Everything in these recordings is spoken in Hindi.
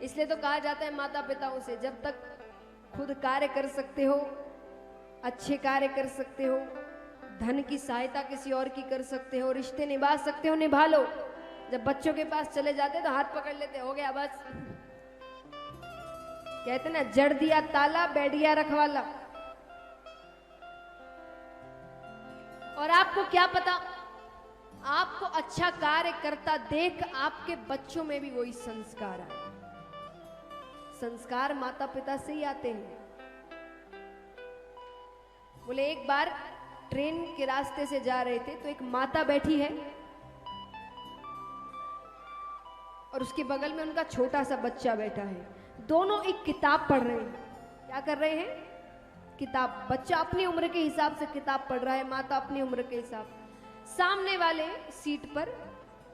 इसलिए तो कहा जाता है माता पिताओं से, जब तक खुद कार्य कर सकते हो, अच्छे कार्य कर सकते हो, धन की सहायता किसी और की कर सकते हो, रिश्ते निभा सकते हो, निभा लो। जब बच्चों के पास चले जाते तो हाथ पकड़ लेते, हो गया बस। कहते ना, जड़ दिया ताला बैठ गया रखवाला। और आपको क्या पता, आपको अच्छा कार्य करता देख आपके बच्चों में भी वही संस्कार आए। संस्कार माता पिता से ही आते हैं। बोले एक बार ट्रेन के रास्ते से जा रहे थे तो एक माता बैठी है और उसके बगल में उनका छोटा सा बच्चा बैठा है। दोनों एक किताब पढ़ रहे हैं। क्या कर रहे हैं? किताब। बच्चा अपनी उम्र के हिसाब से किताब पढ़ रहा है, माता अपनी उम्र के हिसाब। सामने वाले सीट पर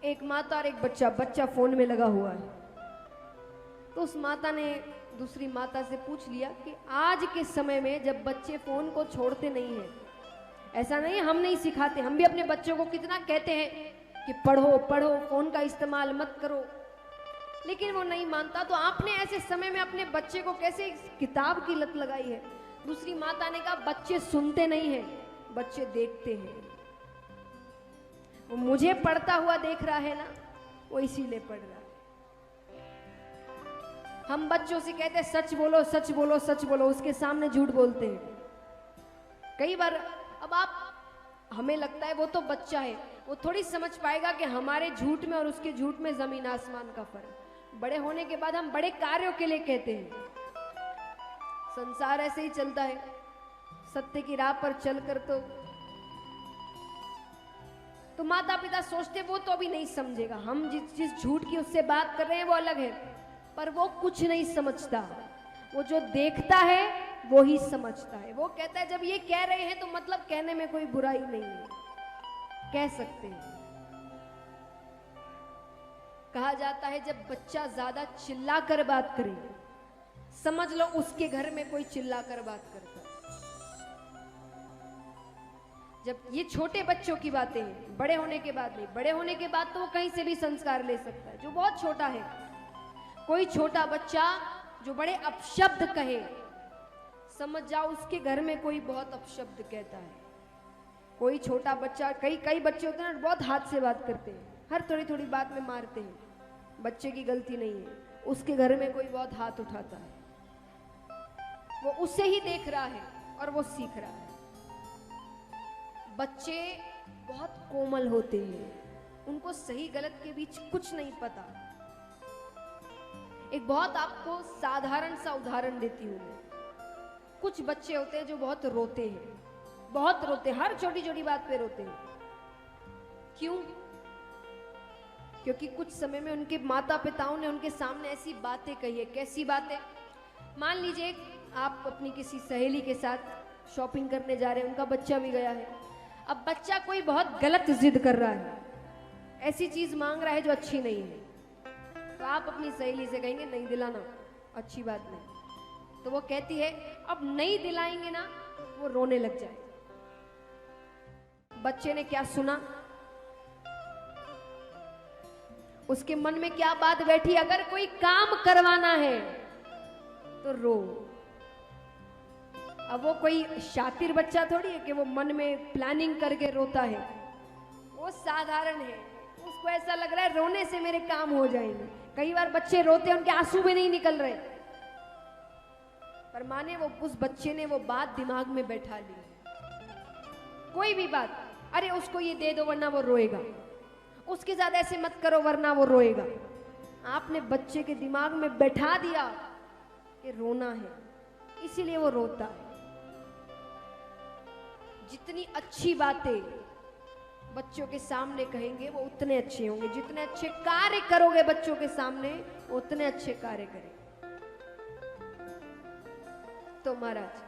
एक माता और एक बच्चा, बच्चा फोन में लगा हुआ है। तो उस माता ने दूसरी माता से पूछ लिया कि आज के समय में जब बच्चे फोन को छोड़ते नहीं हैं, ऐसा नहीं है हम नहीं सिखाते, हम भी अपने बच्चों को कितना कहते हैं कि पढ़ो पढ़ो, फोन का इस्तेमाल मत करो, लेकिन वो नहीं मानता। तो आपने ऐसे समय में अपने बच्चे को कैसे किताब की लत लगाई है? दूसरी माता ने कहा बच्चे सुनते नहीं हैं, बच्चे देखते हैं। वो मुझे पढ़ता हुआ देख रहा है ना, वो इसीलिए पढ़ रहा है। हम बच्चों से कहते हैं सच बोलो सच बोलो सच बोलो, उसके सामने झूठ बोलते हैं। कई बार अब आप, हमें लगता है वो तो बच्चा है, वो थोड़ी समझ पाएगा कि हमारे झूठ में और उसके झूठ में जमीन आसमान का फर्क। बड़े होने के बाद हम बड़े कार्यों के लिए कहते हैं। संसार ऐसे ही चलता है, सत्य की राह पर चलकर तो माता पिता सोचते वो तो अभी नहीं समझेगा, हम जिस झूठ की उससे बात कर रहे हैं वो अलग है, पर वो कुछ नहीं समझता। वो जो देखता है वो ही समझता है। वो कहता है जब ये कह रहे हैं तो मतलब कहने में कोई बुराई नहीं है, कह सकते हैं। कहा जाता है जब बच्चा ज्यादा चिल्ला कर बात करे, समझ लो उसके घर में कोई चिल्ला कर बात करता है। जब ये छोटे बच्चों की बातें हैं, बड़े होने के बाद नहीं। बड़े होने के बाद तो वो कहीं से भी संस्कार ले सकता है। जो बहुत छोटा है, कोई छोटा बच्चा जो बड़े अपशब्द कहे, समझ जाओ उसके घर में कोई बहुत अपशब्द कहता है। कोई छोटा बच्चा, कई बच्चे होते हैं ना बहुत हाथ से बात करते हैं, हर थोड़ी थोड़ी बात में मारते हैं। बच्चे की गलती नहीं है, उसके घर में कोई बहुत हाथ उठाता है, वो उसे ही देख रहा है और वो सीख रहा है। बच्चे बहुत कोमल होते हैं, उनको सही गलत के बीच कुछ नहीं पता। एक बहुत आपको साधारण सा उदाहरण देती हूं मैं। कुछ बच्चे होते हैं जो बहुत रोते हैं, बहुत रोते हैं, हर छोटी छोटी बात पे रोते हैं। क्यों? क्योंकि कुछ समय में उनके माता पिताओं ने उनके सामने ऐसी बातें कही है। कैसी बातें? मान लीजिए आप अपनी किसी सहेली के साथ शॉपिंग करने जा रहे हैं, उनका बच्चा भी गया है। अब बच्चा कोई बहुत गलत जिद कर रहा है, ऐसी चीज मांग रहा है जो अच्छी नहीं है, तो आप अपनी सहेली से कहेंगे नहीं दिलाना, अच्छी बात नहीं। तो वो कहती है अब नहीं दिलाएंगे ना, वो रोने लग जाए। बच्चे ने क्या सुना, उसके मन में क्या बात बैठी, अगर कोई काम करवाना है तो रो। अब वो कोई शातिर बच्चा थोड़ी है कि वो मन में प्लानिंग करके रोता है, वो साधारण है। उसको ऐसा लग रहा है रोने से मेरे काम हो जाएंगे। कई बार बच्चे रोते हैं, उनके आंसू भी नहीं निकल रहे, पर माने वो उस बच्चे ने वो बात दिमाग में बैठा ली। कोई भी बात, अरे उसको ये दे दो वरना वो रोएगा, उसके साथ ऐसे मत करो वरना वो रोएगा। आपने बच्चे के दिमाग में बैठा दिया कि रोना है, इसीलिए वो रोता है। जितनी अच्छी बातें बच्चों के सामने कहेंगे वो उतने अच्छे होंगे। जितने अच्छे कार्य करोगे बच्चों के सामने, उतने अच्छे कार्य करेंगे। तो महाराज